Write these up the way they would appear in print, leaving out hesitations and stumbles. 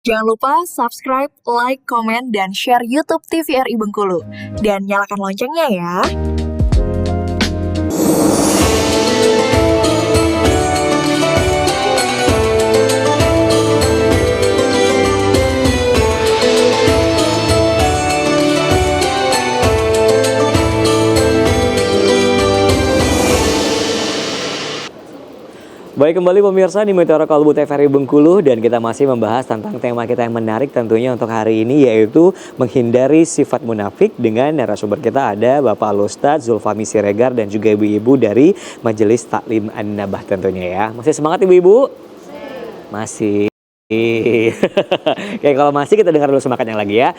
Jangan lupa subscribe, like, komen, dan share YouTube TVRI Bengkulu. Dan nyalakan loncengnya ya. Baik, kembali pemirsa di Meteora Kalbu TVRI Bengkulu, dan kita masih membahas tentang tema kita yang menarik tentunya untuk hari ini, yaitu menghindari sifat munafik. Dengan narasumber kita ada Bapak Al-Ustadz Zulfahmi Siregar dan juga ibu-ibu dari Majelis Taklim An-Nabah tentunya ya. Masih semangat ibu-ibu? Masih. Oke, kalau masih kita dengar dulu semangatnya lagi ya.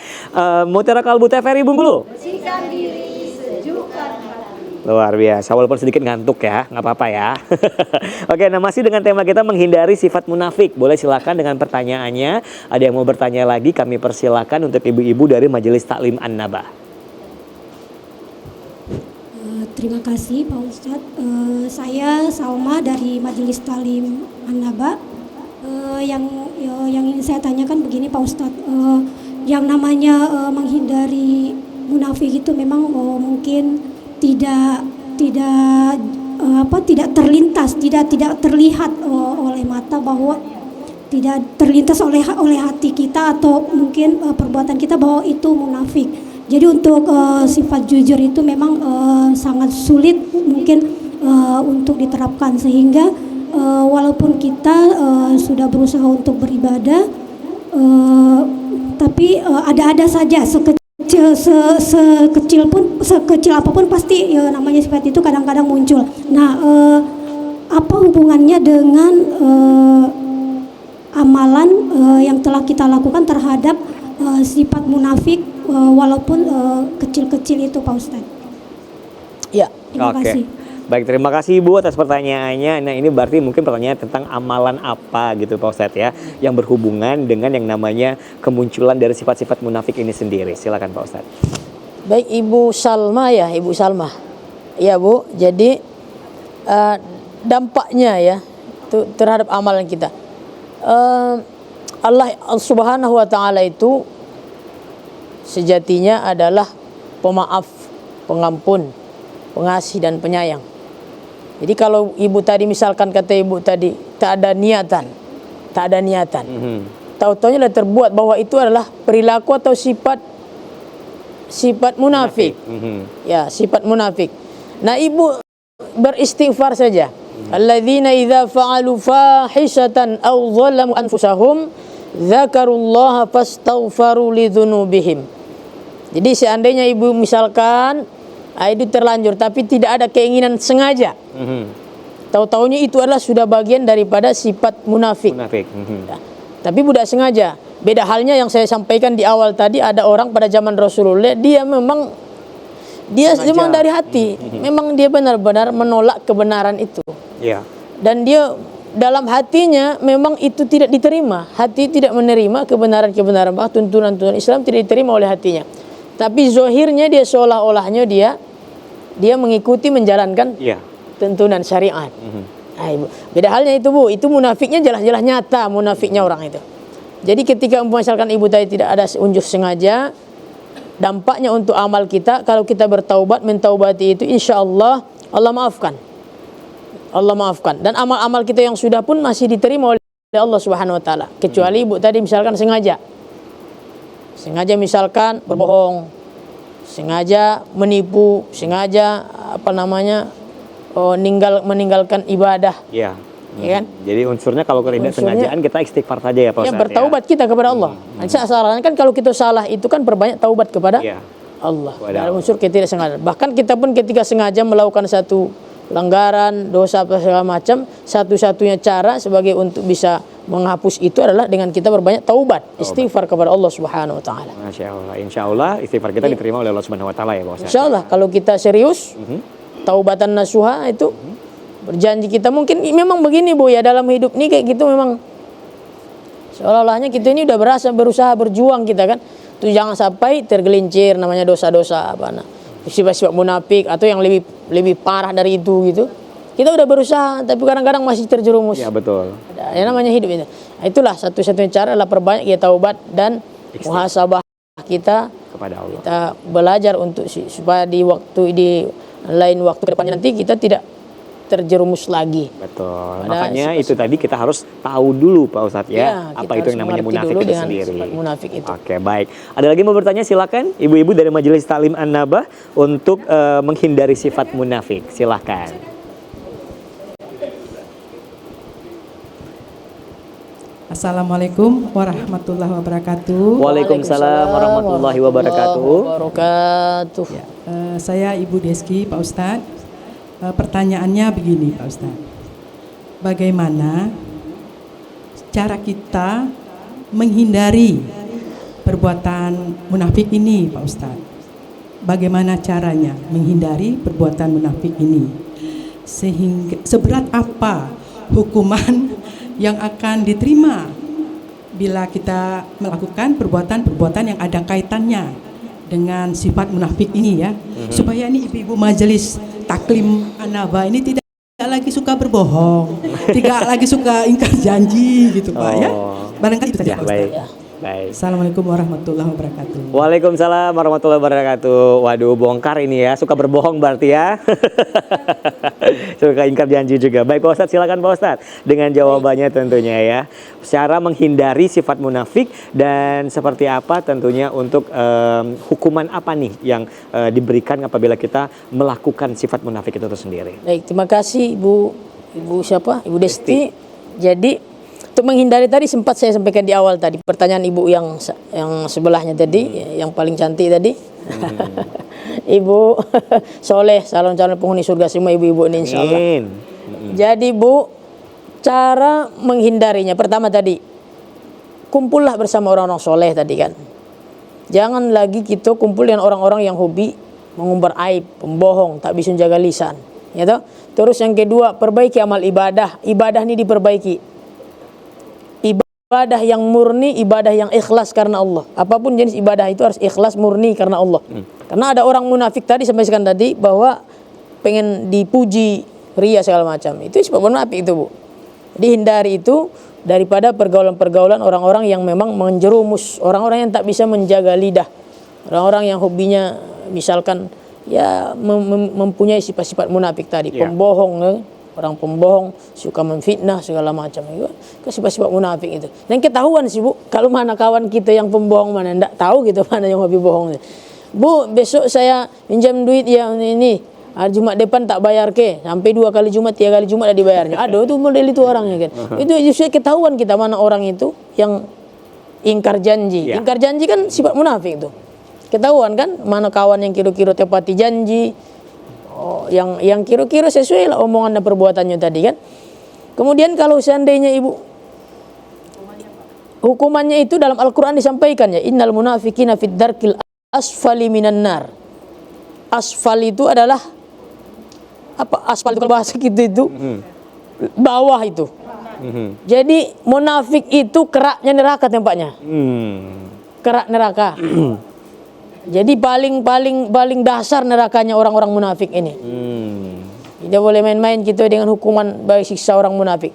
Meteora Kalbu TVRI Bengkulu. Bersihkan diri, sejukkan hati. Luar biasa, walaupun sedikit ngantuk ya, nggak apa-apa ya. Oke, nah masih dengan tema kita menghindari sifat munafik. Boleh silakan dengan pertanyaannya. Ada yang mau bertanya lagi, kami persilakan untuk ibu-ibu dari Majelis Taklim An-Nabah. Terima kasih Pak Ustadz. Saya Salma dari Majelis Taklim An-Nabah. Yang ingin saya tanyakan begini Pak Ustadz. Yang namanya menghindari munafik itu memang mungkin tidak terlintas, tidak terlihat oleh mata, bahwa tidak terlintas oleh hati kita atau mungkin perbuatan kita bahwa itu munafik. Jadi untuk sifat jujur itu memang sangat sulit mungkin untuk diterapkan, sehingga walaupun kita sudah berusaha untuk beribadah, tapi ada saja sekecil apapun pasti ya, namanya sifat itu kadang-kadang muncul. Nah, apa hubungannya dengan amalan yang telah kita lakukan terhadap sifat munafik walaupun kecil-kecil itu Pak Ustadz? Ya, terima kasih. Baik, terima kasih Ibu atas pertanyaannya. Nah, ini berarti mungkin pertanyaan tentang amalan apa gitu Pak Ustadz ya, yang berhubungan dengan yang namanya kemunculan dari sifat-sifat munafik ini sendiri. Silakan Pak Ustadz. Baik, Ibu Salma ya, Ibu Salma. Ya Bu, jadi dampaknya ya terhadap amalan kita. Allah Subhanahu wa Ta'ala itu sejatinya adalah pemaaf, pengampun, pengasih dan penyayang. Jadi kalau ibu tadi misalkan kata ibu tadi tak ada niatan, tahu-taunya sudah terbuat bahwa itu adalah perilaku atau sifat munafik. Ya, sifat munafik. Nah, ibu beristighfar saja. Alladzina idza fa'alu fahishatan aw zalamu anfusahum dzakarullaha fastaghfaru lidzunubihim. Jadi seandainya ibu misalkan itu terlanjur tapi tidak ada keinginan sengaja, tahu-taunya itu adalah sudah bagian daripada sifat munafik. Ya. Tapi tidak sengaja. Beda halnya yang saya sampaikan di awal tadi, ada orang pada zaman Rasulullah, dia memang dari hati, memang dia benar-benar menolak kebenaran itu. Ya. Dan dia dalam hatinya memang itu tidak diterima, hati tidak menerima kebenaran-kebenaran, bahkan tuntunan-tuntunan Islam tidak diterima oleh hatinya. Tapi zohirnya dia seolah-olahnya dia mengikuti menjalankan tuntunan syariat. Nah, beda halnya itu Bu, itu munafiknya jelas-jelas nyata munafiknya orang itu. Jadi ketika misalkan ibu tadi tidak ada unjuk sengaja, dampaknya untuk amal kita kalau kita bertaubat, mentaubati itu, insya Allah Allah maafkan. Allah maafkan. Dan amal-amal kita yang sudah pun masih diterima oleh Allah Subhanahu Wa Taala. Kecuali ibu tadi misalkan sengaja misalkan berbohong, sengaja menipu, sengaja meninggalkan ibadah. Ya kan? Jadi unsurnya kalau tidak sengajaan kita istighfar saja ya Pak Ustadz. Ya, bertaubat kita kepada Allah. Salah kan kalau kita salah itu kan perbanyak taubat kepada Allah. Dalam unsur kita tidak sengaja. Bahkan kita pun ketika sengaja melakukan satu pelanggaran, dosa apa segala macam, satu-satunya cara sebagai untuk bisa menghapus itu adalah dengan kita berbanyak taubat, istighfar kepada Allah Subhanahu Wa Taala. Masya Allah, insya Allah istighfar kita diterima oleh Allah Subhanahu Wa Taala ya Pak Ustadz. Insya Allah kalau kita serius, taubatan nasuha itu berjanji kita. Mungkin memang begini Bu ya, dalam hidup ini kayak gitu memang seolah-olahnya kita ini udah berusaha berjuang kita kan, tuh jangan sampai tergelincir namanya dosa-dosa sifat-sifat munafik atau yang lebih parah dari itu gitu. Kita udah berusaha tapi kadang-kadang masih terjerumus. Ya betul. Yang namanya hidup itu. Itulah satu-satunya cara adalah perbanyak kita taubat dan muhasabah kita Kepada Allah. kita belajar untuk supaya di lain waktu ke depannya nanti kita tidak terjerumus lagi. Betul. Pada Makanya sifat- itu tadi kita harus tahu dulu Pak Ustadz Ya, apa kita itu harus yang namanya mengerti munafik dulu itu dengan sendiri. sifat munafik itu. Oke, baik. Ada lagi mau bertanya, silakan ibu-ibu dari Majelis Taklim An-Nabah untuk menghindari sifat munafik. Silakan. Assalamualaikum warahmatullahi wabarakatuh. Waalaikumsalam warahmatullahi wabarakatuh. Wabarakatuh. Ya, saya Ibu Deski, Pak Ustadz. Pertanyaannya begini, Pak Ustadz. Bagaimana cara kita menghindari perbuatan munafik ini, Pak Ustadz? Bagaimana caranya menghindari perbuatan munafik ini? Sehingga seberat apa hukuman yang akan diterima bila kita melakukan perbuatan-perbuatan yang ada kaitannya dengan sifat munafik ini ya, supaya ini ibu-ibu majelis taklim An-Nabah ini tidak lagi suka berbohong, tidak lagi suka ingkar janji gitu Pak ya. Barangkali itu saja Pak Ustaz. Baik. Baik. Assalamualaikum warahmatullahi wabarakatuh. Waalaikumsalam warahmatullahi wabarakatuh. Waduh, bongkar ini ya, suka berbohong berarti ya. Suka ingkar janji juga. Baik Pak Ustadz, silakan Pak Ustadz dengan jawabannya tentunya ya. Cara menghindari sifat munafik dan seperti apa tentunya untuk hukuman apa nih yang diberikan apabila kita melakukan sifat munafik itu sendiri. Baik, terima kasih Ibu siapa? Ibu Desti. Jadi untuk menghindari tadi sempat saya sampaikan di awal tadi pertanyaan Ibu yang sebelahnya tadi, yang paling cantik tadi. Ibu soleh, calon penghuni surga semua ibu-ibu ini insya Allah. Jadi Bu, cara menghindarinya pertama tadi, kumpullah bersama orang-orang soleh tadi kan. Jangan lagi kita kumpul dengan orang-orang yang hobi mengumbar aib, pembohong, tak bisa jaga lisan. Ya toh? Terus yang kedua, perbaiki amal ibadah. Ibadah ini diperbaiki. Ibadah yang murni, ibadah yang ikhlas karena Allah. Apapun jenis ibadah itu harus ikhlas murni karena Allah. Karena ada orang munafik tadi sampaikan tadi bahwa pengen dipuji, ria segala macam. Itu sifat munafik itu Bu. Jadi hindari itu daripada pergaulan-pergaulan orang-orang yang memang menjerumus, orang-orang yang tak bisa menjaga lidah, orang-orang yang hobinya misalkan ya mempunyai sifat-sifat munafik tadi, pembohong, orang pembohong, suka memfitnah segala macam itu sifat-sifat munafik itu. Dan ketahuan sih Bu, kalau mana kawan kita yang pembohong mana enggak tahu gitu mana yang hobi bohong. Bu, besok saya pinjam duit yang ini, Jumat depan tak bayar ke, sampai 2 kali Jumat, 3 kali Jumat dah dibayarnya. Aduh, itu model itu orangnya kan. Itu justru ketahuan kita mana orang itu yang ingkar janji. Ingkar janji kan sifat munafik itu. Ketahuan kan mana kawan yang kira-kira tepati janji. Yang kira-kira sesuai lah omongan dan perbuatannya tadi kan. Kemudian kalau seandainya Ibu, hukumannya itu dalam Al-Quran disampaikan ya, innal munafiqina fid darkil asfali minan nar. Asfal itu adalah apa? Asfal itu bahasa kita itu bawah itu. Jadi munafik itu keraknya neraka tempatnya. Kerak neraka. Jadi paling dasar nerakanya orang-orang munafik ini. Tidak boleh main-main kita dengan hukuman bagi siksa orang munafik.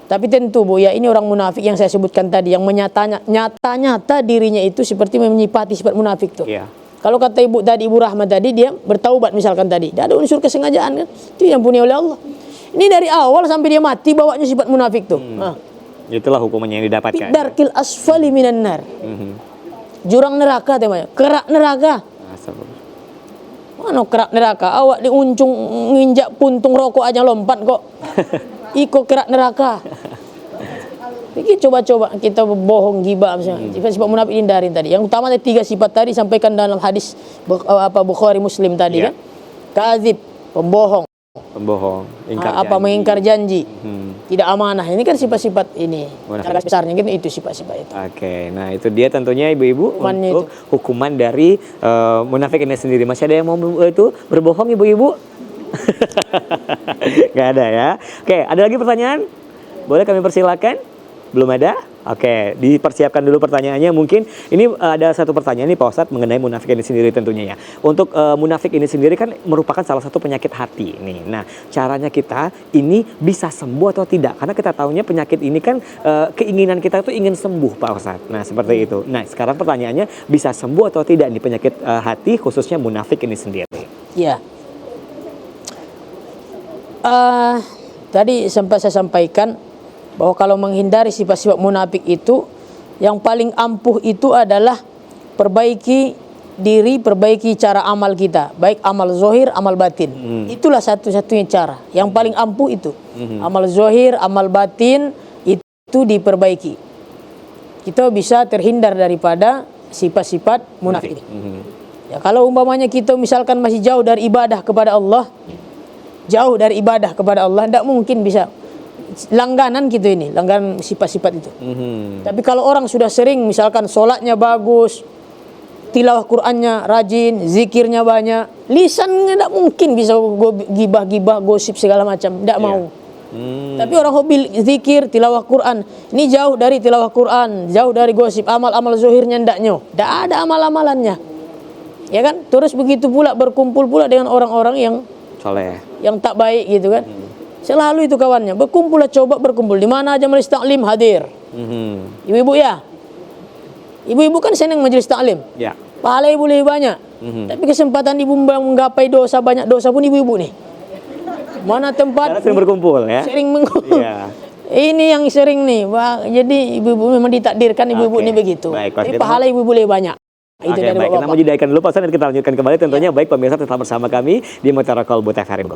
Tapi tentu Bu ya, ini orang munafik yang saya sebutkan tadi, yang nyata-nyata dirinya itu seperti menyipati sifat munafik tuh. Kalau kata Ibu tadi, Ibu Rahmat tadi, dia bertaubat misalkan tadi, tidak ada unsur kesengajaan kan? Itu yang punya oleh Allah. Ini dari awal sampai dia mati bawanya sifat munafik tuh. Itulah hukumannya yang didapatkan. Darkil asfali minan nar. Jurang neraka temanya, kerak neraka. Mana kerak neraka? Awak diuncung nginjak puntung rokok aja lompat kok. Iko kerak neraka. Jadi coba-coba kita bohong, gibah misalnya. Sifat munafik hindarin tadi. Yang utama ada 3 sifat tadi sampaikan dalam hadis Bukhari Muslim tadi kan. Kadzib, pembohong. Mengingkar janji. Tidak amanah. Ini kan sifat-sifat ini. Cara besarnya kan itu sifat-sifat itu. Oke, nah itu dia tentunya ibu-ibu untuk hukuman dari munafik ini sendiri. Masih ada yang mau itu berbohong ibu-ibu? Gak ada ya. Oke, ada lagi pertanyaan? Boleh kami persilakan? Belum ada? Oke, dipersiapkan dulu pertanyaannya. Mungkin ini ada satu pertanyaan nih Pak Ustadz mengenai munafik ini sendiri tentunya ya. Untuk munafik ini sendiri kan merupakan salah satu penyakit hati nih. Nah, caranya kita ini bisa sembuh atau tidak? Karena kita tahunya penyakit ini kan keinginan kita tuh ingin sembuh Pak Ustadz. Nah, seperti itu. Nah, sekarang pertanyaannya bisa sembuh atau tidak nih penyakit hati khususnya munafik ini sendiri? Ya. Tadi sempat saya sampaikan bahwa kalau menghindari sifat-sifat munafik itu, yang paling ampuh itu adalah perbaiki diri, perbaiki cara amal kita, baik amal zohir, amal batin. Itulah satu-satunya cara. Yang paling ampuh itu. Amal zohir, amal batin itu diperbaiki. Kita bisa terhindar daripada sifat-sifat munafik ini. Ya, kalau umpamanya kita misalkan masih jauh dari ibadah kepada Allah, tidak mungkin bisa langganan gitu ini, langganan sifat-sifat itu. Tapi kalau orang sudah sering, misalkan sholatnya bagus, tilawah Qur'annya rajin, zikirnya banyak, lisannya tidak mungkin bisa gibah-gibah, gosip segala macam, tidak mau. Tapi orang hobi zikir, tilawah Qur'an, ini jauh dari tilawah Qur'an, jauh dari gosip, amal-amal zuhirnya tidak ada amal-amalannya, ya kan? Terus begitu pula berkumpul pula dengan orang-orang yang Soleh, yang tak baik gitu kan. Selalu itu kawannya, coba berkumpul di mana aja majelis taklim hadir. Ibu-ibu ya, ibu-ibu kan senang majelis taklim, ya. pahala ibu lebih banyak. Tapi kesempatan ibu menggapai dosa, banyak dosa pun ibu-ibu nih. Mana tempat Karena sering berkumpul ya. sering berkumpul. Iya. Ini yang sering nih, jadi ibu-ibu memang ditakdirkan ibu-ibu ini begitu. Baik, tapi pahala ibu-ibu lebih banyak. Itu Oke, dari baik, kita bapak. mau jadikan dulu Pak Ustadz dan kita lanjutkan kembali tentunya. Baik pemirsa tetap bersama kami di Mutiara Kolbu TVRI.